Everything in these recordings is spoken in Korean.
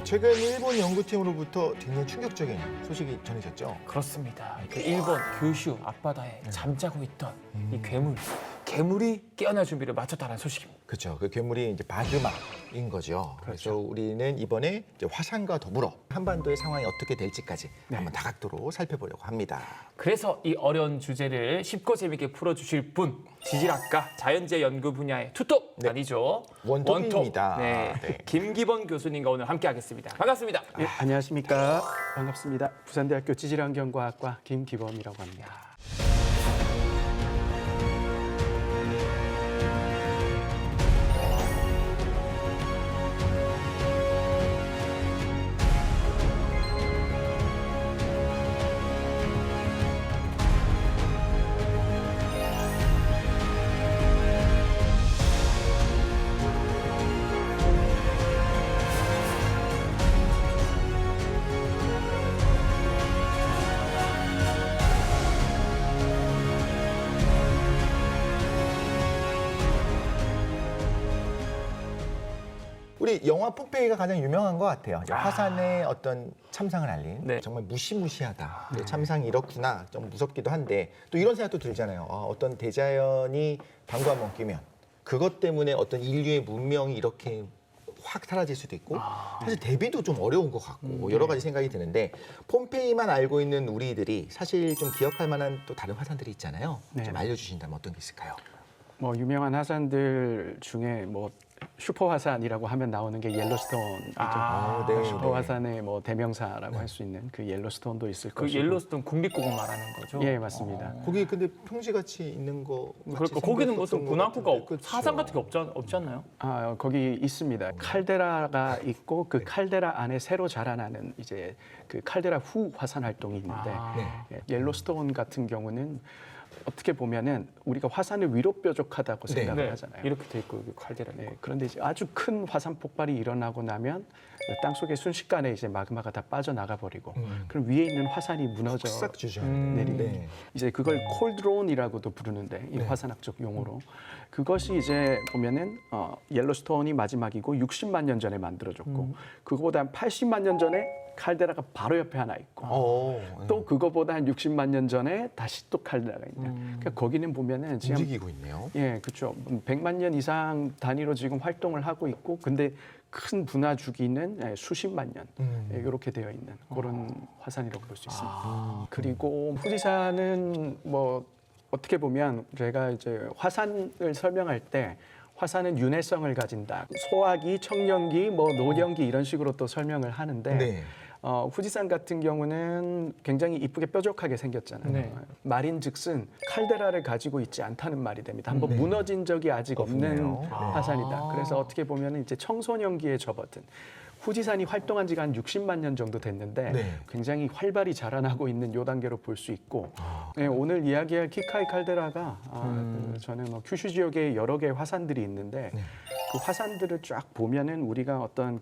최근 일본 연구팀으로부터 굉장히 충격적인 소식이 전해졌죠. 그렇습니다. 그 일본 규슈 앞바다에 잠자고 있던 이 괴물이 깨어날 준비를 마쳤다는 소식입니다. 그렇죠. 그 괴물이 이제 마그마인 거죠. 그래서 우리는 이번에 이제 화산과 더불어 한반도의 상황이 어떻게 될지까지 한번 다각도로 살펴보려고 합니다. 그래서 이 어려운 주제를 쉽고 재밌게 풀어주실 분, 지질학과 자연재 연구 분야의 투톱 아니죠? 원톱입니다. 네. 네. 김기범 교수님과 오늘 함께하겠습니다. 반갑습니다. 예, 안녕하십니까. 반갑습니다. 부산대학교 지질환경과학과 김기범이라고 합니다. 우리 영화 폼페이가 가장 유명한 것 같아요. 이제 화산의 어떤 참상을 알린 네. 정말 무시무시하다. 참상이 이렇구나. 좀 무섭기도 한데 또 이런 생각도 들잖아요. 어떤 대자연이 방구 한번 끼면 그것 때문에 어떤 인류의 문명이 이렇게 확 사라질 수도 있고 사실 대비도 좀 어려운 것 같고 여러 가지 생각이 드는데 폼페이만 알고 있는 우리들이 사실 좀 기억할 만한 또 다른 화산들이 있잖아요. 네. 좀 알려주신다면 어떤 게 있을까요? 뭐 유명한 화산들 중에 뭐 슈퍼 화산이라고 하면 나오는 게 옐로스톤이죠. 네, 슈퍼 화산의 뭐 대명사라고 할 수 있는 그 옐로스톤도 있을 그 것이고. 옐로스톤 국립공원 말하는 거죠? 예, 맞습니다. 거기 근데 평지같이 있는 거 그러니까 거기는 무슨 분화구가 그렇죠. 사상 같은 게 없지 않나요? 거기 있습니다. 칼데라가 있고 그 칼데라 안에 새로 자라나는 이제 그 칼데라 후 화산 활동이 있는데 예, 옐로스톤 같은 경우는 어떻게 보면은 우리가 화산을 위로 뾰족하다고 생각을 하잖아요. 이렇게 돼 있고 여기 칼데라. 네, 그런데 이제 아주 큰 화산 폭발이 일어나고 나면 땅 속에 순식간에 이제 마그마가 다 빠져나가 버리고 그럼 위에 있는 화산이 무너져 싹 주죠. 내리는 이제 그걸 콜드론이라고도 부르는데 이 화산학적 용어로 그것이 이제 보면은 옐로스톤이 마지막이고 60만 년 전에 만들어졌고 그거보다 한 80만 년 전에 칼데라가 바로 옆에 하나 있고 또 그거보다 한 60만 년 전에 다시 또 칼데라가 있는. 그러니까 거기는 보면은 지금 움직이고 있네요. 예, 그렇죠. 100만 년 이상 단위로 지금 활동을 하고 있고, 근데 큰 분화 주기는 수십만 년 이렇게 되어 있는 그런 화산이라고 볼 수 있습니다. 그리고 후지산은 뭐 어떻게 보면 제가 이제 화산을 설명할 때. 화산은 윤회성을 가진다. 소화기, 청년기, 뭐 노년기 이런 식으로 또 설명을 하는데 네. 후지산 같은 경우는 굉장히 이쁘게 뾰족하게 생겼잖아요. 네. 말인즉슨 칼데라를 가지고 있지 않다는 말이 됩니다. 한번 무너진 적이 아직 없는 화산이다. 그래서 어떻게 보면 이제 청소년기에 접어든 후지산이 활동한 지가 한 60만 년 정도 됐는데 굉장히 활발히 자라나고 있는 요 단계로 볼 수 있고 네, 오늘 이야기할 키카이 칼데라가 저는 뭐 큐슈 지역에 여러 개의 화산들이 있는데 그 화산들을 쫙 보면은 우리가 어떤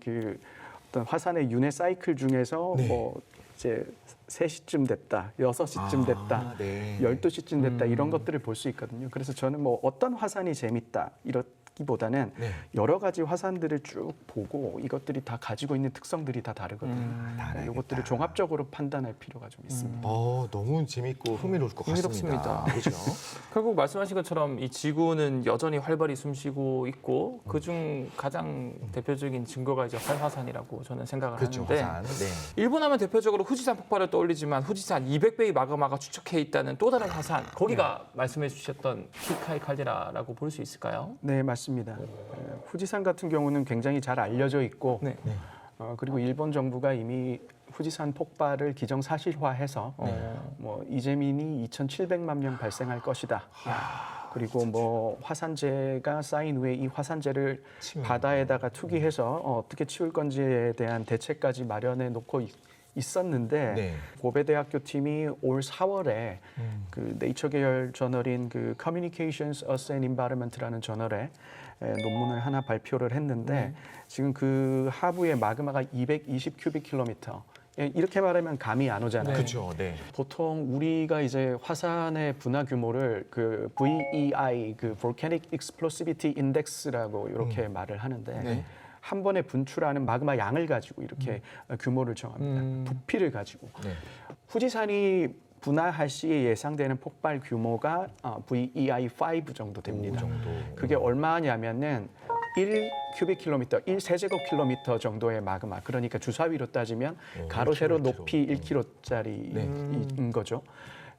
화산의 윤회 사이클 중에서 뭐 이제 3시쯤 됐다, 6시쯤 됐다, 12시쯤 됐다 이런 것들을 볼 수 있거든요. 그래서 저는 뭐 어떤 화산이 재밌다 이렇기보다는 여러 가지 화산들을 쭉 보고 이것들이 다 가지고 있는 특성들이 다 다르거든요. 이것들을 종합적으로 판단할 필요가 좀 있습니다. 너무 재밌고 흥미로울 것 같습니다. 그렇죠? 결국 말씀하신 것처럼 이 지구는 여전히 활발히 숨쉬고 있고 그중 가장 대표적인 증거가 이제 활화산이라고 저는 생각을 그렇죠, 하는데 화산. 일본 하면 대표적으로 후지산 폭발을 떠올리지만 후지산 200배의 마그마가 축적해 있다는 또 다른 화산 거기가 말씀해 주셨던 키카이 칼데라라고 볼 수 있을까요? 네, 맞습니다. 후지산 같은 경우는 굉장히 잘 알려져 있고 그리고 일본 정부가 이미 후지산 폭발을 기정사실화해서 뭐 이재민이 2,700만 명 발생할 것이다. 그리고 뭐 화산재가 쌓인 후에 이 화산재를 바다에다가 투기해서 어떻게 치울 건지에 대한 대책까지 마련해 놓고 있었는데 고베대학교 팀이 올 4월에 그 네이처 계열 저널인 그 Communications, Earth and Environment라는 저널에 논문을 하나 발표를 했는데 지금 그 하부의 마그마가 220 큐빅킬로미터. 이렇게 말하면 감이 안 오잖아요. 그렇죠. 네. 보통 우리가 이제 화산의 분화 규모를 그 VEI, 그 Volcanic Explosivity Index라고 이렇게 말을 하는데 한 번에 분출하는 마그마 양을 가지고 이렇게 규모를 정합니다. 부피를 가지고. 네. 후지산이 분화할 시에 예상되는 폭발 규모가 VEI5 정도 됩니다. 그게 얼마냐면은 1 큐빅킬로미터, 1세제곱킬로미터 정도의 마그마. 그러니까 주사위로 따지면 가로 세로 높이 1km짜리인 거죠.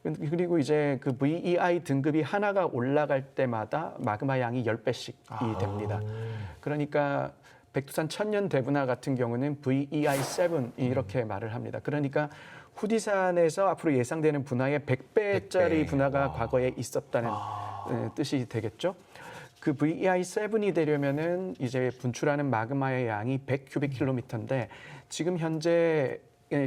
그리고 이제 그 VEI 등급이 하나가 올라갈 때마다 마그마 양이 10배씩이 됩니다. 그러니까 백두산 천년 대분화 같은 경우는 VEI7 이렇게 말을 합니다. 그러니까 후지산에서 앞으로 예상되는 분화의 100배짜리 분화가 과거에 있었다는 뜻이 되겠죠. 그 VEI7이 되려면은 이제 분출하는 마그마의 양이 100큐빅킬로미터인데 지금 현재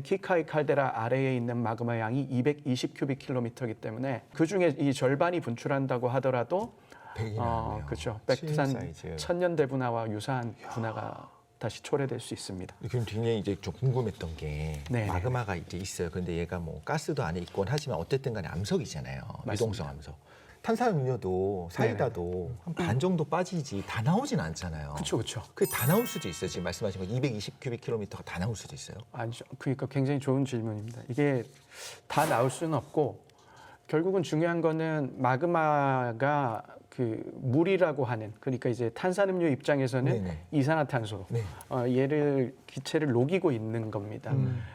키카이 칼데라 아래에 있는 마그마 양이 220큐빅킬로미터이기 때문에 그 중에 이 절반이 분출한다고 하더라도 100이나 그렇죠. CM 백두산 사이즈. 천년 대분화와 유사한 분화가 다시 초래될 수 있습니다. 그럼 굉장히 이제 좀 궁금했던 게 네. 마그마가 이제 있어요. 그런데 얘가 뭐 가스도 안에 있곤 하지만 어쨌든 간에 암석이잖아요. 맞습니다. 유동성 암석. 탄산음료도 사이다도 한 반 정도 빠지지 다 나오진 않잖아요. 그렇죠, 그렇죠. 그게 다 나올 수도 있어요. 지금 말씀하신 거 220큐빅킬로미터가 다 나올 수도 있어요. 아니죠. 그러니까 굉장히 좋은 질문입니다. 이게 다 나올 수는 없고 결국은 중요한 거는 마그마가 그 물이라고 하는 그러니까 이제 탄산음료 입장에서는 네네. 이산화탄소 네. 얘를 기체를 녹이고 있는 겁니다.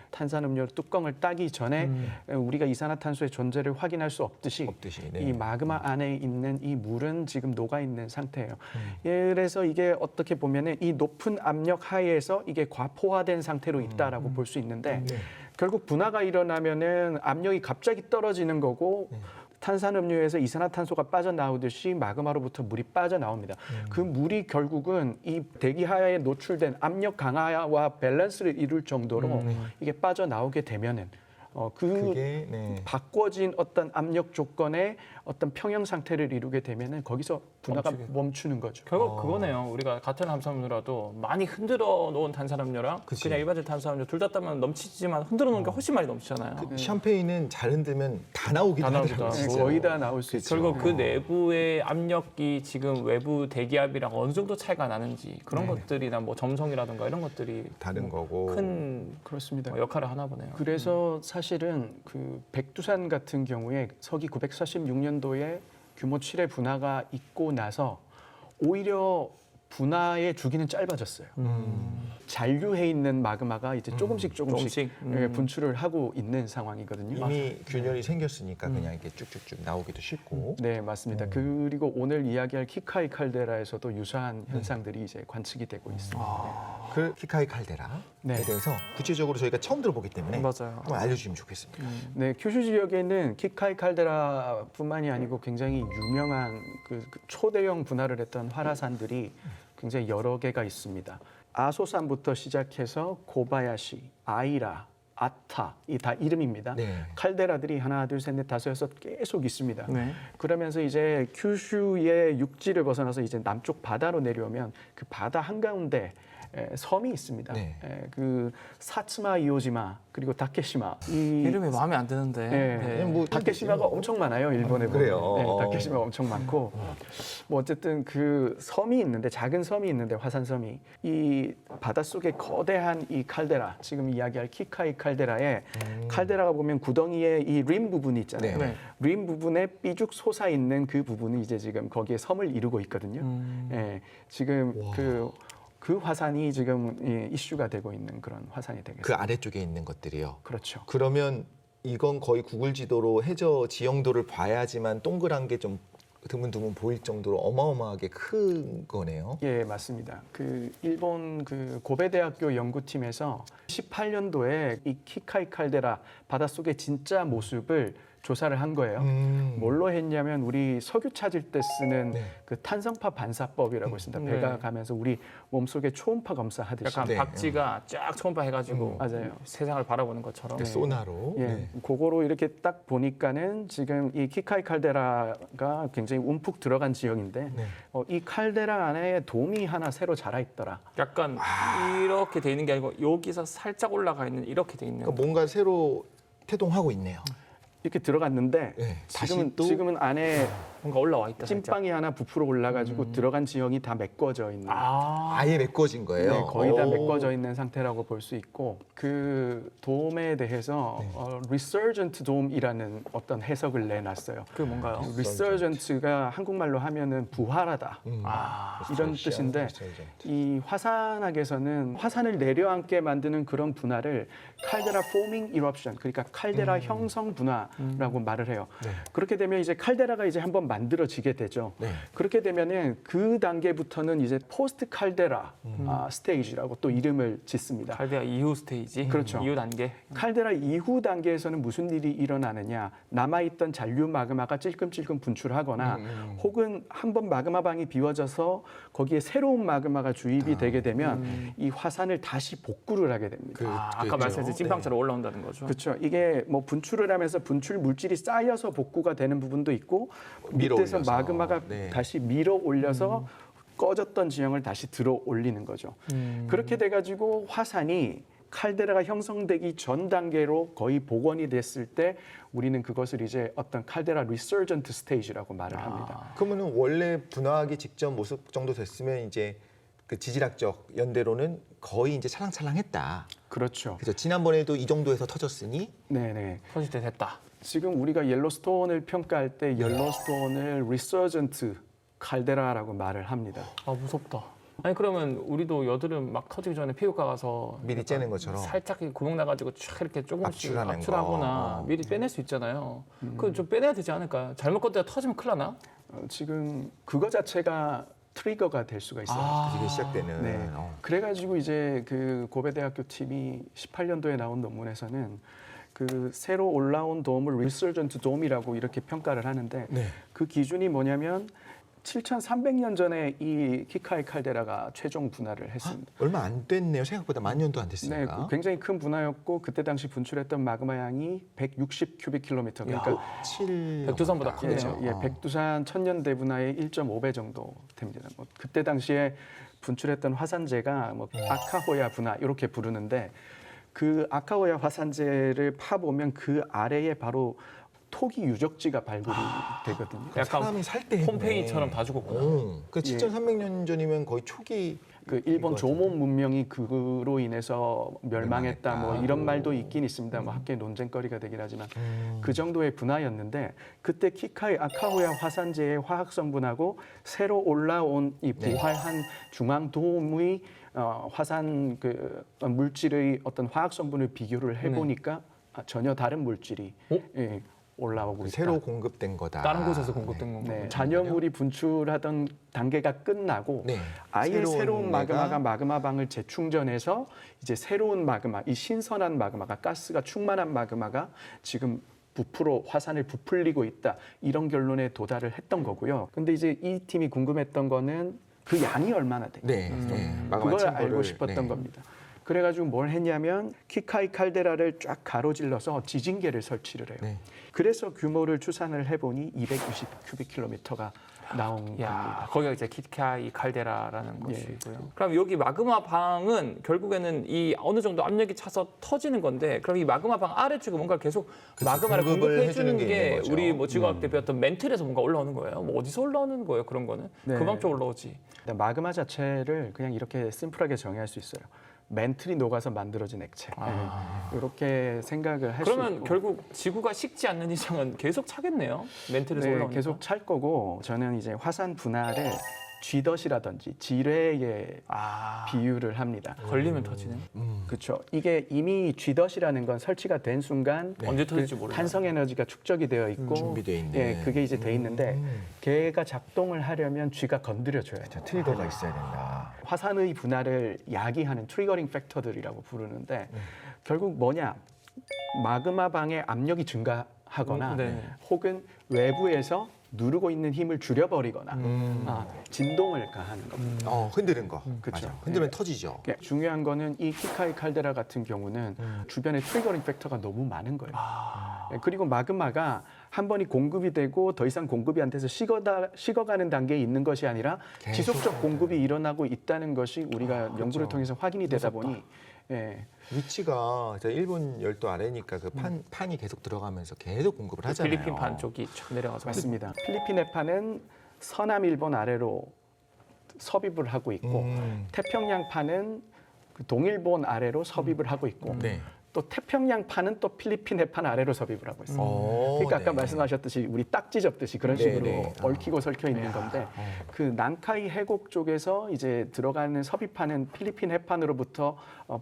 탄산음료 뚜껑을 따기 전에 우리가 이산화탄소의 존재를 확인할 수 없듯이 네. 이 마그마 안에 있는 이 물은 지금 녹아 있는 상태예요. 그래서 이게 어떻게 보면은 이 높은 압력 하에서 이게 과포화된 상태로 있다라고 볼 수 있는데 네. 결국 분화가 일어나면은 압력이 갑자기 떨어지는 거고 탄산음료에서 이산화탄소가 빠져나오듯이 마그마로부터 물이 빠져나옵니다. 그 물이 결국은 이 대기 하에 노출된 압력 강화와 밸런스를 이룰 정도로 이게 빠져나오게 되면은 그게 네. 바꿔진 어떤 압력 조건의 어떤 평형 상태를 이루게 되면은 거기서 분화가 멈추는 거죠. 결국 그거네요. 우리가 같은 탄산음료라도 많이 흔들어 놓은 탄산음료랑 그치. 그냥 일반적 탄산음료 둘 다 따면 넘치지만 흔들어 놓은 게 훨씬 많이 넘치잖아요. 샴페인은 잘 흔들면 다 나오기도 다 나오기도 하더라고요. 하고. 진짜로. 거의 다 나올 수 있죠. 결국 그 내부의 압력이 지금 외부 대기압이랑 어느 정도 차이가 나는지 그런 것들이나 뭐 점성이라든가 이런 것들이 다른 거고. 큰 그렇습니다. 역할을 하나 보네요. 그래서 사실은 그 백두산 같은 경우에 서기 946년도에 규모 7의 분화가 있고 나서 오히려 분화의 주기는 짧아졌어요. 잔류해 있는 마그마가 이제 조금씩 예, 분출을 하고 있는 상황이거든요. 이미 균열이 생겼으니까 그냥 이렇게 쭉쭉쭉 나오기도 쉽고. 네, 맞습니다. 그리고 오늘 이야기할 키카이 칼데라에서도 유사한 현상들이 이제 관측이 되고 있습니다. 그 키카이 칼데라에 네. 대해서 구체적으로 저희가 처음 들어보기 때문에 맞아요. 한번 알려주시면 좋겠습니다. 네, 큐슈 지역에는 키카이 칼데라뿐만이 아니고 굉장히 유명한 그 초대형 분화를 했던 활화산들이 굉장히 여러 개가 있습니다. 아소산부터 시작해서 고바야시, 아이라, 아타 이 다 이름입니다. 네. 칼데라들이 하나, 둘, 셋, 넷, 다섯, 여섯 계속 있습니다. 네. 그러면서 이제 큐슈의 육지를 벗어나서 이제 남쪽 바다로 내려오면 그 바다 한가운데 섬이 있습니다. 네. 그 사츠마 이오지마 그리고 다케시마 이 이름이 마음에 안 드는데. 네. 뭐 다케시마가 엄청 많아요. 일본에 보면. 그래요? 네, 다케시마가 엄청 많고 뭐 어쨌든 그 섬이 있는데 작은 섬이 있는데 화산섬이 이 바닷속에 거대한 이 칼데라 지금 이야기할 키카이 칼데라에 칼데라가 보면 구덩이에 이 림 부분이 있잖아요. 네. 림 부분에 삐죽 솟아 있는 그 부분이 이제 지금 거기에 섬을 이루고 있거든요. 예, 지금 그 화산이 지금 이슈가 되고 있는 그런 화산이 되겠습니다. 그 아래쪽에 있는 것들이요. 그렇죠. 그러면 이건 거의 구글 지도로 해저 지형도를 봐야지만 동그란 게 좀 드문드문 보일 정도로 어마어마하게 큰 거네요. 예, 맞습니다. 그 일본 그 고베대학교 연구팀에서 18년도에 이 키카이 칼데라 바닷속의 진짜 모습을 조사를 한 거예요. 뭘로 했냐면 우리 석유 찾을 때 쓰는 네. 그 탄성파 반사법이라고 있습니다. 배가 네. 가면서 우리 몸속에 초음파 검사하듯이. 약간 네. 박쥐가 쫙 초음파 해가지고 맞아요. 세상을 바라보는 것처럼. 소나로. 예, 네. 그거로 이렇게 딱 보니까는 지금 이 키카이 칼데라가 굉장히 움푹 들어간 지역인데 네. 이 칼데라 안에 돔이 하나 새로 자라 있더라. 약간 이렇게 돼 있는 게 아니고 여기서 살짝 올라가 있는 이렇게 돼 있는. 그러니까 뭔가 새로 태동하고 있네요. 이렇게 들어갔는데 네, 다시 지금은 또? 지금은 안에 뭔가 올라와 있다. 살짝. 찐빵이 하나 부풀어 올라가지고 들어간 지형이 다 메꿔져 있는. 아예 메꿔진 거예요. 네, 거의 다 오. 메꿔져 있는 상태라고 볼 수 있고 그 돔에 대해서 resurgent dome이라는 어떤 해석을 내놨어요. 그게 뭔가요? resurgent가 한국말로 하면은 부활하다 이런 뜻인데 resurgent. 이 화산학에서는 화산을 내려앉게 만드는 그런 분화를 칼데라 forming eruption 그러니까 칼데라 형성 분화라고 말을 해요. 네. 그렇게 되면 이제 칼데라가 이제 한번 만들어지게 되죠. 네. 그렇게 되면은 그 단계부터는 이제 포스트 칼데라 스테이지라고 또 이름을 짓습니다. 칼데라 이후 스테이지. 그렇죠. 이후 단계. 칼데라 이후 단계에서는 무슨 일이 일어나느냐 남아있던 잔류 마그마가 찔끔찔끔 분출하거나 혹은 한번 마그마방이 비워져서 거기에 새로운 마그마가 주입이 되게 되면 이 화산을 다시 복구를 하게 됩니다. 아까 그렇죠. 말씀하신 찐빵처럼 올라온다는 거죠. 그렇죠. 이게 뭐 분출을 하면서 분출 물질이 쌓여서 복구가 되는 부분도 있고 밀어 밑에서 올려서. 마그마가 네. 다시 밀어 올려서 꺼졌던 지형을 다시 들어 올리는 거죠. 그렇게 돼가지고 화산이 칼데라가 형성되기 전 단계로 거의 복원이 됐을 때 우리는 그것을 이제 어떤 칼데라 리서전트 스테이지라고 말을 합니다. 그러면은 원래 분화하기 직전 모습 정도 됐으면 이제 그 지질학적 연대로는 거의 이제 찰랑찰랑했다. 그렇죠. 그래서 지난번에도 이 정도에서 터졌으니 네네. 터질 때 됐다. 지금 우리가 옐로스톤을 평가할 때 옐로스톤을 리서전트 칼데라라고 말을 합니다. 아 무섭다. 아니 그러면 우리도 여드름 막 터지기 전에 피부과 가서 미리 째는 것처럼. 살짝 구멍 나가지고 촥 이렇게 조금씩 압출하는 압출하거나 거. 미리 빼낼 수 있잖아요. 그거 좀 빼내야 되지 않을까요? 잘못 걷다가 터지면 큰일 나나? 지금 그거 자체가 트리거가 될 수가 있어요. 이게 시작되는. 네. 그래가지고 이제 그 고베대학교 팀이 18년도에 나온 논문에서는 그 새로 올라온 돔을 리서전트 돔이라고 이렇게 평가를 하는데 네. 그 기준이 뭐냐면 7,300년 전에 이 키카이 칼데라가 최종 분화를 했습니다. 얼마 안 됐네요. 생각보다 만 년도 안 네, 됐으니까. 굉장히 큰 분화였고 그때 당시 분출했던 마그마 양이 160 큐빅킬로미터. 그러니까 7 백두산보다 크네요. 그렇죠. 예, 백두산 천년대 분화의 1.5배 정도 됩니다. 뭐 그때 당시에 분출했던 화산재가 뭐 아카호야 분화 이렇게 부르는데 그 아카호야 화산재를 파보면 그 아래에 바로 토기 유적지가 발굴이 되거든요. 약간 사람이 살 때 폼페이처럼 다 죽었구나. 그 7,300년 전이면 거의 초기. 그 일본 조몬 문명이 그로 인해서 멸망했다 뭐 이런 말도 있긴 있습니다. 뭐 학계 논쟁거리가 되긴 하지만 그 정도의 분화였는데 그때 키카이 아카호야 화산재의 화학 성분하고 새로 올라온 이 부활한 중앙돔의 화산 그 물질의 어떤 화학 성분을 비교를 해보니까 전혀 다른 물질이 예, 올라오고 있다. 새로 공급된 거다. 다른 곳에서 공급된 건가요? 네, 잔여물이 분출하던 단계가 끝나고 네. 아예 새로운 마그마가 애가 마그마방을 재충전해서 이제 새로운 마그마, 이 신선한 마그마가 가스가 충만한 마그마가 지금 부풀어 화산을 부풀리고 있다 이런 결론에 도달을 했던 거고요. 근데 이제 이 팀이 궁금했던 거는 그 양이 얼마나 돼? 네. 마그마 그걸 챔버를, 알고 싶었던 네. 겁니다. 그래가지고 뭘 했냐면 키카이 칼데라를 쫙 가로질러서 지진계를 설치를 해요. 네. 그래서 규모를 추산을 해보니 220 큐빅킬로미터가 나온 겁니다. 야, 거기가 이제 키카이 칼데라라는 예. 것이고요. 그럼 여기 마그마 방은 결국에는 이 어느 정도 압력이 차서 터지는 건데, 그럼 이 마그마 방 아래쪽에 뭔가 계속 마그마를 공급을 공급해 해주는 주는 게 게 있는 거죠. 우리 뭐 지구학 때 배웠던 멘틀에서 뭔가 올라오는 거예요. 뭐 어디서 올라오는 거예요? 그런 거는 네. 그방 쪽 올라오지. 근데 마그마 자체를 그냥 이렇게 심플하게 정의할 수 있어요. 멘틀이 녹아서 만들어진 액체. 이렇게 생각을 할 수 그러면 있고. 결국 지구가 식지 않는 이상은 계속 차겠네요. 멘틀에서 네, 올라오니까. 계속 찰 거고 저는 이제 화산 분화를 쥐덫이라든지 지뢰에 비유를 합니다. 걸리면 터지네. 그렇죠. 이게 이미 쥐덫이라는 건 설치가 된 순간 언제 터질지 몰라요. 탄성 에너지가 축적이 되어 있고 준비되어 있는. 예, 그게 이제 돼 있는데 걔가 작동을 하려면 쥐가 건드려줘야죠. 트리거가 있어야 된다. 화산의 분화를 야기하는 트리거링 팩터들이라고 부르는데 결국 뭐냐 마그마 방의 압력이 증가하거나 네. 혹은 외부에서 누르고 있는 힘을 줄여버리거나 진동을 가하는 겁니다. 흔드는 거. 그쵸. 맞아. 흔들면 터지죠. 중요한 거는 이 키카이 칼데라 같은 경우는 주변에 트리거링 팩터가 너무 많은 거예요. 예, 그리고 마그마가 한 번이 공급이 되고 더 이상 공급이 안 돼서 식어가는 단계에 있는 것이 아니라 지속적 공급이 일어나고 있다는 것이 우리가 연구를 통해서 확인이 되다 보니 예. 위치가 저 일본 열도 아래니까 그 판이 계속 들어가면서 계속 공급을 하잖아요. 필리핀 반 쪽이 쫙 내려가서 맞습니다. 필리핀 해파는 서남 일본 아래로 섭입을 하고 있고 태평양파는 그 동일본 아래로 섭입을 하고 있고 네. 또 태평양파는 또 필리핀 해판 아래로 섭입을 하고 있습니다. 그러니까 아까 네. 말씀하셨듯이 우리 딱지 접듯이 그런 네, 식으로 네. 얽히고 설켜 있는 건데 그 난카이 해곡 쪽에서 이제 들어가는 섭입하는 필리핀 해판으로부터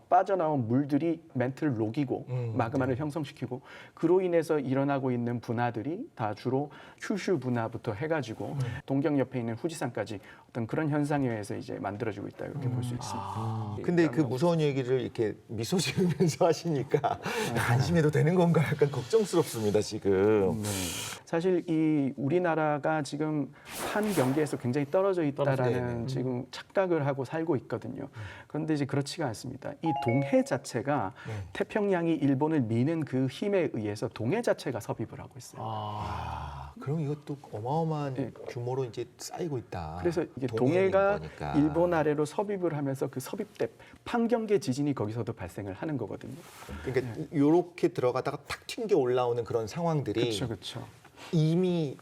빠져나온 물들이 멘트를 녹이고 마그마를 형성시키고 그로 인해서 일어나고 있는 분화들이 다 주로 큐슈 분화부터 해가지고 동경 옆에 있는 후지산까지 어떤 그런 현상에 의해서 이제 만들어지고 있다 이렇게 볼 수 있습니다. 근데 그 무서운 얘기를 이렇게 미소 지으면서 하시니까 안심해도 되는 건가 약간 걱정스럽습니다 지금. 사실 이 우리나라가 지금 판 경계에서 굉장히 떨어져 있다라는 지금 착각을 하고 살고 있거든요. 그런데 이제 그렇지가 않습니다. 이 동해 자체가 태평양이 일본을 미는 그 힘에 의해서 동해 자체가 섭입을 하고 있어요. 그럼 이것도 어마어마한 규모로 이제 쌓이고 있다. 그래서 이게 동해에 동해가 있는 거니까. 일본 아래로 섭입을 하면서 그 섭입 때 판경계 지진이 거기서도 발생을 하는 거거든요. 그러니까 이렇게 들어가다가 탁 튕겨 올라오는 그런 상황들이 그렇죠, 그렇죠. 이미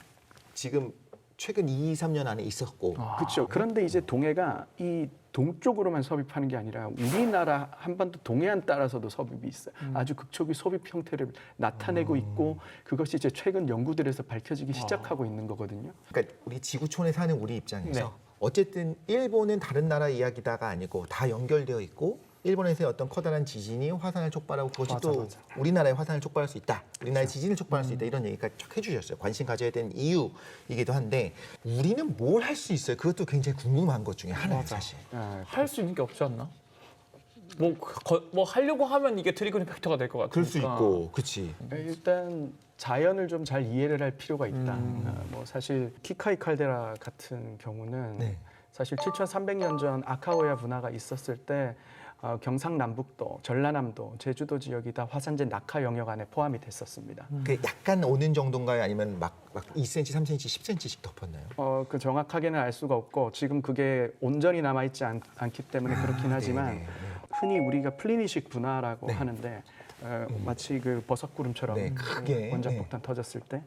지금 최근 2, 3년 안에 있었고 그렇죠. 그런데 이제 동해가 이 동쪽으로만 섭입하는 게 아니라 우리나라 한반도 동해안 따라서도 섭입이 있어요. 아주 극초기 섭입 형태를 나타내고 있고 그것이 이제 최근 연구들에서 밝혀지기 시작하고 있는 거거든요. 그러니까 우리 지구촌에 사는 우리 입장에서 네. 어쨌든 일본은 다른 나라 이야기다가 아니고 다 연결되어 있고 일본에서의 어떤 커다란 지진이 화산을 촉발하고 그것이 맞아, 또 맞아. 우리나라의 화산을 촉발할 수 있다. 우리나라의 지진을 촉발할 수 있다. 이런 얘기까지 쭉 해주셨어요. 관심 가져야 되는 이유이기도 한데 우리는 뭘 할 수 있어요? 그것도 굉장히 궁금한 것 중에 하나예요, 사실. 할 수 있는 게 없지 않나? 뭐 하려고 하면 이게 트리거링 팩터가 될 것 같으니까. 그럴 수 있고, 그렇지. 일단 자연을 좀 잘 이해를 할 필요가 있다. 뭐 사실 키카이 칼데라 같은 경우는 네. 사실 7,300년 전 아카오야 분화가 있었을 때 경상남북도, 전라남도, 제주도 지역이 다 화산재 낙하 영역 안에 포함이 됐었습니다. 그 약간 오는 정도인가요? 아니면 막 2cm, 3cm, 10cm씩 덮었나요? 그 정확하게는 알 수가 없고 지금 그게 온전히 남아 있지 않기 때문에 그렇긴 하지만 네. 흔히 우리가 플리니식 분화라고 네. 하는데 마치 그 버섯구름처럼 네, 크게, 원자폭탄 터졌을 때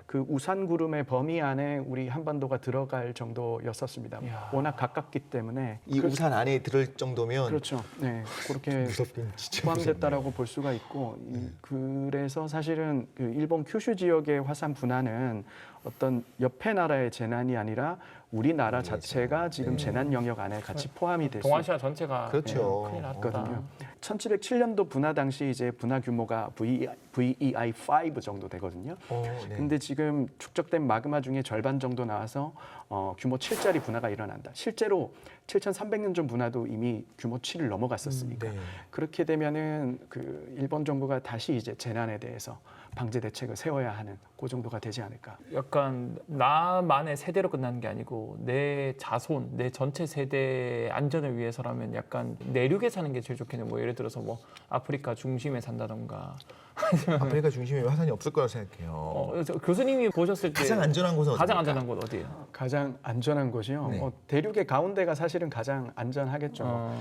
그 우산구름의 범위 안에 우리 한반도가 들어갈 정도였었습니다. 이야. 워낙 가깝기 때문에 이 우산 안에 들을 정도면 그렇죠. 네, 그렇게 무섭긴 진짜 포함됐다라고 볼 수가 있고 그래서 사실은 그 일본 큐슈 지역의 화산 분화는 어떤 옆에 나라의 재난이 아니라 우리나라 자체가 지금 재난 영역 안에 같이 포함이 됐습니다. 동아시아 전체가 그렇죠. 큰일 났다. 거든요. 1707년도 분화 당시 이제 분화 규모가 VEI5 정도 되거든요. 네. 근데 지금 축적된 마그마 중에 절반 정도 나와서 규모 7짜리 분화가 일어난다. 실제로 7,300년 전 분화도 이미 규모 7을 넘어갔었으니까 네. 그렇게 되면은 그 일본 정부가 다시 이제 재난에 대해서 방제 대책을 세워야 하는 그 정도가 되지 않을까. 약간 나만의 세대로 끝나는 게 아니고 내 자손, 내 전체 세대의 안전을 위해서라면 약간 내륙에 사는 게 제일 좋겠네요. 뭐 예를 들어서 뭐 아프리카 중심에 산다던가. 아프리카 중심에 화산이 없을 거라고 생각해요. 그래서 교수님이 보셨을 때 가장 안전한 곳은 어디입니까? 가장 안전한 곳 어디예요? 가장 안전한 곳이요. 네. 대륙의 가운데가 사실은 가장 안전하겠죠.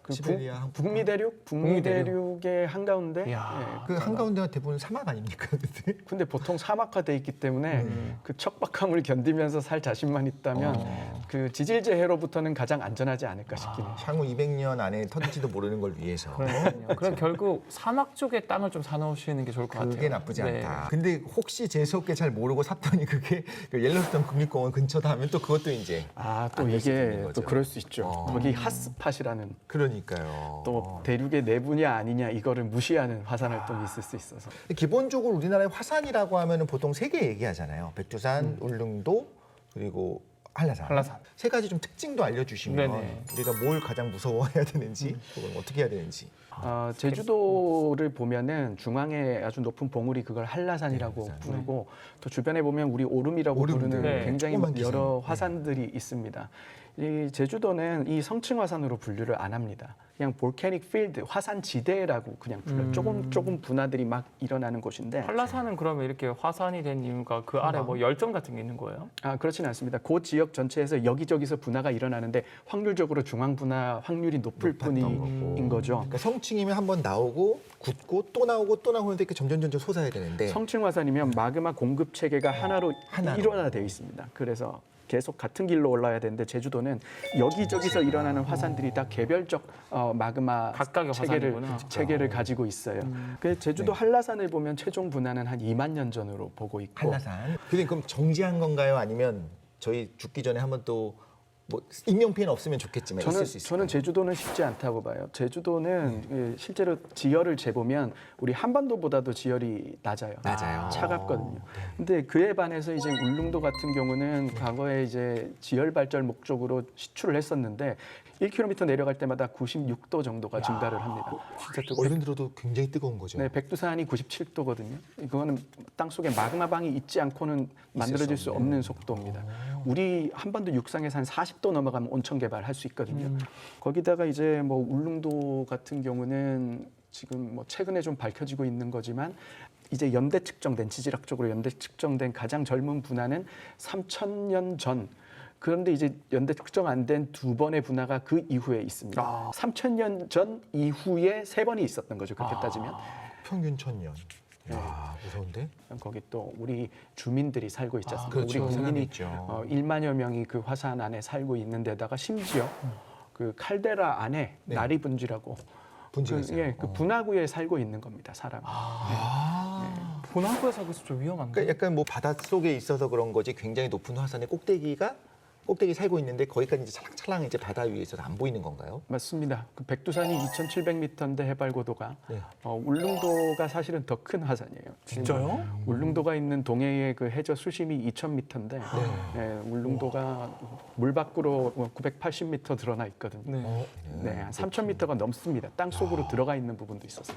그 시베리아 한- 북미 대륙, 북미 대륙의 한가운데. 이야. 그 한가운데가 대부분 사막 아닙니까? 근데? 근데 보통 사막화돼 있기 때문에 그 척박함을 견디면서 살 자신만 있다면 그 지질재해로부터는 가장 안전하지 않을까 싶긴 해요. 향후 200년 안에 터질지도 모르는 걸 위해서. 그러니까요. 그럼 결국 사막 쪽에 땅을 좀 사놓으시는 게 좋을 것 같아요. 그게 나쁘지 네. 않다. 근데 혹시 재수없게 잘 모르고 샀더니 그게 그 옐로스톤 국립공원 근처다 하면 또 그것도 이제 또 안될 수도 있는 이게 거죠. 또 그럴 수 있죠. 거기 핫스팟이라는 그러니까요. 또 대륙의 내부냐 아니냐 이거를 무시하는 화산 활동이 있을 수 있어서. 기본적으로 우리나라의 화산이라고 하면은 보통 세 개 얘기하잖아요. 백두산, 울릉도 그리고 한라산. 한라산. 세 가지 좀 특징도 알려주시면 네네. 우리가 뭘 가장 무서워해야 되는지, 그걸 어떻게 해야 되는지. 제주도를 보면은 중앙에 아주 높은 봉우리 그걸 한라산이라고 부르고 또 주변에 보면 우리 오름이라고 오름들. 부르는 네. 굉장히 조그만 여러 기둥. 화산들이 있습니다. 이 제주도는 이 성층 화산으로 분류를 안 합니다. 그냥 볼케닉 필드, 화산 지대라고 그냥 불러요. 조금 분화들이 막 일어나는 곳인데 한라산은 그러면 이렇게 화산이 된 이유가 그 아래 뭐 열정 같은 게 있는 거예요? 그렇지는 않습니다. 그 지역 전체에서 여기저기서 분화가 일어나는데 확률적으로 중앙 분화 확률이 높을 뿐인 거죠. 그러니까 성층이면 한번 나오고 굳고 또 나오고 또 나오는데 이렇게 점점 솟아야 되는데 성층 화산이면 마그마 공급 체계가 하나로 일원화되어 있습니다. 그래서 계속 같은 길로 올라야 되는데 제주도는 여기저기서 일어나는 화산들이 다 개별적 마그마 각각의 화산이구나. 체계를 가지고 있어요. 그 제주도 한라산을 보면 최종 분화는 한 2만 년 전으로 보고 있고 한라산. 근데 그럼 정지한 건가요? 아니면 저희 죽기 전에 한번 또 뭐 인명 피해는 없으면 좋겠지만 있을 수 있어요. 저는 제주도는 쉽지 않다고 봐요. 제주도는 실제로 지열을 재보면 우리 한반도보다도 지열이 낮아요. 차갑거든요. 근데 그에 반해서 이제 울릉도 같은 경우는 과거에 이제 지열 발전 목적으로 시추를 했었는데 1km 내려갈 때마다 96도 정도가 증가를 합니다. 진짜 얼른 들어도 굉장히 뜨거운 거죠. 네, 백두산이 97도거든요. 이거는 땅 속에 마그마방이 있지 않고는 만들어질 수 없는 속도입니다. 우리 한반도 육상에서 한 40도 넘어가면 온천 개발할 수 있거든요. 거기다가 이제 뭐 울릉도 같은 경우는 지금 뭐 최근에 좀 밝혀지고 있는 거지만 이제 연대 측정된 지질학적으로 연대 측정된 가장 젊은 분화는 3,000년 전. 그런데 이제 연대 측정 안 된 두 번의 분화가 그 이후에 있습니다. 3,000년 전 이후에 3번이 있었던 거죠. 그렇게 따지면. 평균 1,000년. 야, 무서운데? 거기 또 우리 주민들이 살고 있지 않습니까? 그렇죠. 우리 국민이 있죠. 1만여 명이 그 화산 안에 살고 있는 데다가 심지어 그 칼데라 안에 네. 나리분지라고 분지가 있어요. 그 분화구에 살고 있는 겁니다. 사람이. 분화구에 살고 있으면 좀 위험한데. 그러니까 약간 뭐 바다 속에 있어서 그런 거지 굉장히 높은 화산의 꼭대기 살고 있는데 거기까지 이제 찰랑찰랑 이제 바다 위에서 안 보이는 건가요? 맞습니다. 그 백두산이 2,700m인데 해발 고도가 네. 울릉도가 사실은 더 큰 화산이에요. 진짜요? 울릉도가 있는 동해의 그 해저 수심이 2,000m인데 울릉도가 물 밖으로 980m 드러나 있거든요. 네. 네, 한 3,000m가 넘습니다. 땅 속으로 들어가 있는 부분도 있어서.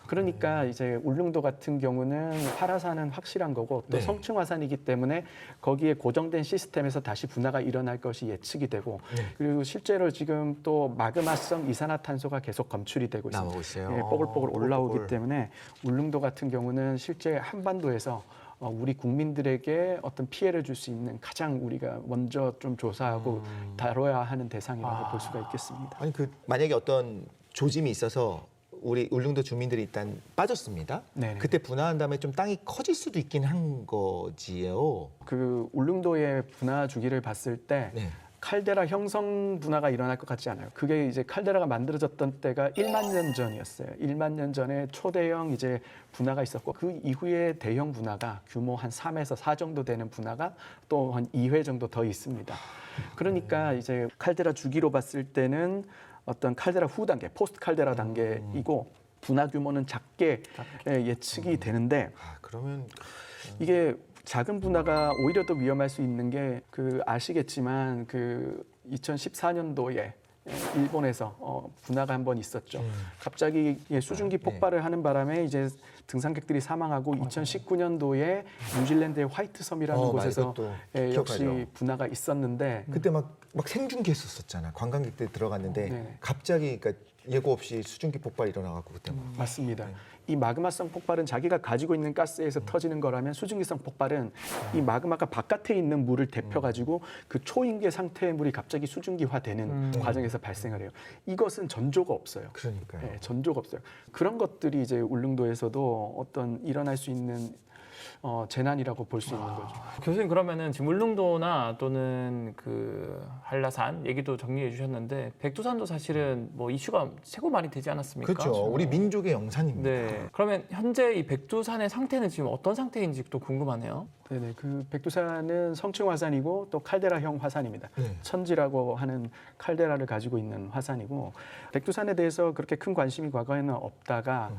그러니까 이제 울릉도 같은 경우는 활화산은 확실한 거고 또 네. 성층 화산이기 때문에 거기에 고정된 시스템에서 다시 분화가 일어날 것이 예측이 되고 그리고 실제로 지금 또 마그마성 이산화탄소가 계속 검출이 되고 있습니다. 나오고 있어요. 예, 뽀글뽀글 올라오기 뽀글뽀글. 때문에 울릉도 같은 경우는 실제 한반도에서 우리 국민들에게 어떤 피해를 줄 수 있는 가장 우리가 먼저 좀 조사하고 다뤄야 하는 대상이라고 볼 수가 있겠습니다. 아니 그 만약에 어떤 조짐이 있어서 우리 울릉도 주민들이 일단 빠졌습니다. 네네. 그때 분화한 다음에 좀 땅이 커질 수도 있긴 한 거지요. 그 울릉도의 분화 주기를 봤을 때 네. 칼데라 형성 분화가 일어날 것 같지 않아요. 그게 이제 칼데라가 만들어졌던 때가 1만 년 전이었어요. 1만 년 전에 초대형 이제 분화가 있었고 그 이후에 대형 분화가 규모 한 3에서 4 정도 되는 분화가 또 한 2회 정도 더 있습니다. 그러니까 이제 칼데라 주기로 봤을 때는 어떤 칼데라 후 단계, 포스트 칼데라 단계이고 분화 규모는 작게 예측이 되는데 그러면 이게 작은 분화가 오히려 더 위험할 수 있는 게 그 아시겠지만 그 2014년도에 일본에서 분화가 한 번 있었죠. 갑자기 수증기 폭발을 하는 바람에 이제 등산객들이 사망하고 2019년도에 뉴질랜드의 화이트섬이라는 곳에서 이것도 역시 기억하죠. 분화가 있었는데 그때 막 생중계했었잖아. 관광객들이 들어갔는데 네. 갑자기 그러니까 예고 없이 수증기 폭발 일어나갖고 그때 막. 맞습니다. 이 마그마성 폭발은 자기가 가지고 있는 가스에서 터지는 거라면 수증기성 폭발은 이 마그마가 바깥에 있는 물을 데펴가지고 그 초인계 상태의 물이 갑자기 수증기화되는 과정에서 발생을 해요. 이것은 전조가 없어요. 그러니까요. 네, 전조가 없어요. 그런 것들이 이제 울릉도에서도 어떤 일어날 수 있는 재난이라고 볼 수 있는 거죠. 교수님 그러면은 지금 울릉도나 또는 그 한라산 얘기도 정리해 주셨는데 백두산도 사실은 뭐 이슈가 최고 많이 되지 않았습니까? 그렇죠. 우리 민족의 영산입니다. 네. 그러면 현재 이 백두산의 상태는 지금 어떤 상태인지 또 궁금하네요. 네네. 그 백두산은 성층 화산이고 또 칼데라형 화산입니다. 네. 천지라고 하는 칼데라를 가지고 있는 화산이고 백두산에 대해서 그렇게 큰 관심이 과거에는 없다가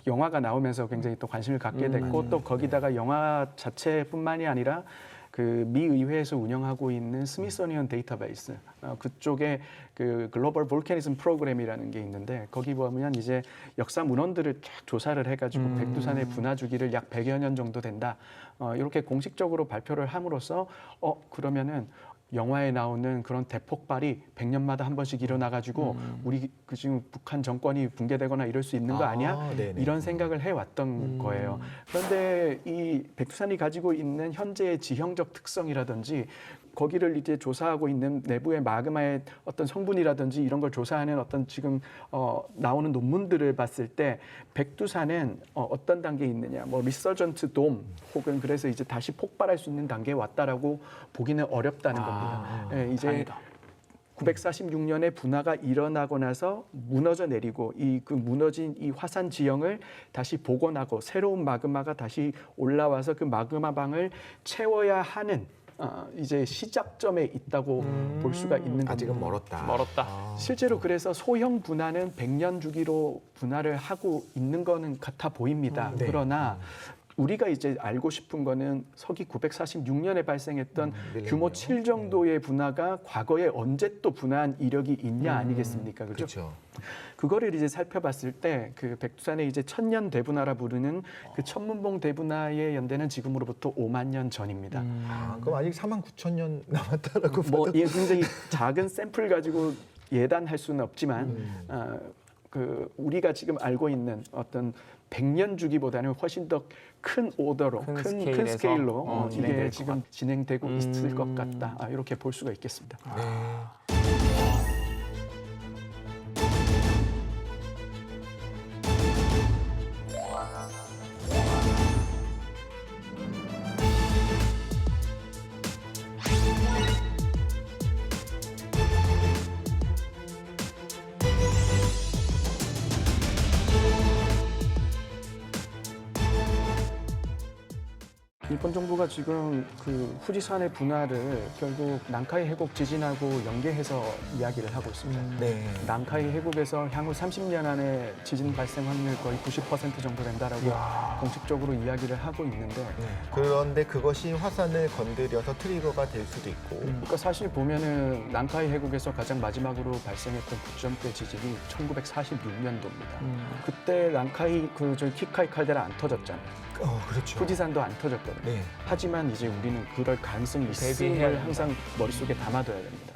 영화가 나오면서 굉장히 또 관심을 갖게 됐고 또 거기다가 영화 자체뿐만이 아니라 그 미 의회에서 운영하고 있는 스미소니언 데이터베이스 그쪽에 그 글로벌 볼케니즘 프로그램이라는 게 있는데 거기 보면 이제 역사 문헌들을 쫙 조사를 해가지고 백두산의 분화 주기를 약 100여 년 정도 된다 이렇게 공식적으로 발표를 함으로써 그러면은 영화에 나오는 그런 대폭발이 100년마다 한 번씩 일어나가지고 우리 그 지금 북한 정권이 붕괴되거나 이럴 수 있는 거 아니야? 네네. 이런 생각을 해왔던 거예요. 그런데 이 백두산이 가지고 있는 현재의 지형적 특성이라든지 거기를 이제 조사하고 있는 내부의 마그마의 어떤 성분이라든지 이런 걸 조사하는 어떤 지금 나오는 논문들을 봤을 때 백두산은 어떤 단계에 있느냐, 뭐 리서전트 돔 혹은 그래서 이제 다시 폭발할 수 있는 단계에 왔다라고 보기는 어렵다는 겁니다. 예, 이제 다행이다. 946년에 분화가 일어나고 나서 무너져 내리고 그 무너진 이 화산 지형을 다시 복원하고 새로운 마그마가 다시 올라와서 그 마그마 방을 채워야 하는 이제 시작점에 있다고 볼 수가 있는 겁니다. 아직은 멀었다. 멀었다. 실제로 그래서 소형 분화는 100년 주기로 분화를 하고 있는 거는 같아 보입니다. 네. 그러나 우리가 이제 알고 싶은 거는 서기 946년에 발생했던 규모 7 정도의 분화가 과거에 언제 또 분화한 이력이 있냐 아니겠습니까? 그렇죠? 그렇죠. 그거를 이제 살펴봤을 때 그 백두산의 이제 천년 대분화라 부르는 그 천문봉 대분화의 연대는 지금으로부터 5만 년 전입니다. 그럼 아직 49,000년 남았다라고 뭐 봐도 예, 굉장히 작은 샘플 가지고 예단할 수는 없지만 그 우리가 지금 알고 있는 어떤 100년 주기보다는 훨씬 더 큰 오더로 큰 큰 스케일에서, 스케일로 진행될 이게 것 지금 진행되고 있을 것 같다. 이렇게 볼 수가 있겠습니다. 일본 정부가 지금 그 후지산의 분화를 결국 난카이 해곡 지진하고 연계해서 이야기를 하고 있습니다. 네. 난카이 해곡에서 향후 30년 안에 지진 발생 확률 거의 90% 정도 된다라고 공식적으로 이야기를 하고 있는데 그런데 그것이 화산을 건드려서 트리거가 될 수도 있고. 그러니까 사실 보면은 난카이 해곡에서 가장 마지막으로 발생했던 9점대 지진이 1946년도입니다. 그때 난카이 저 키카이 칼데라 안 터졌잖아요. 그렇죠. 후지산도 안 터졌거든요. 네. 하지만 이제 우리는 그럴 가능성이 대비해야 있음을 된다. 항상 머릿속에 담아둬야 됩니다.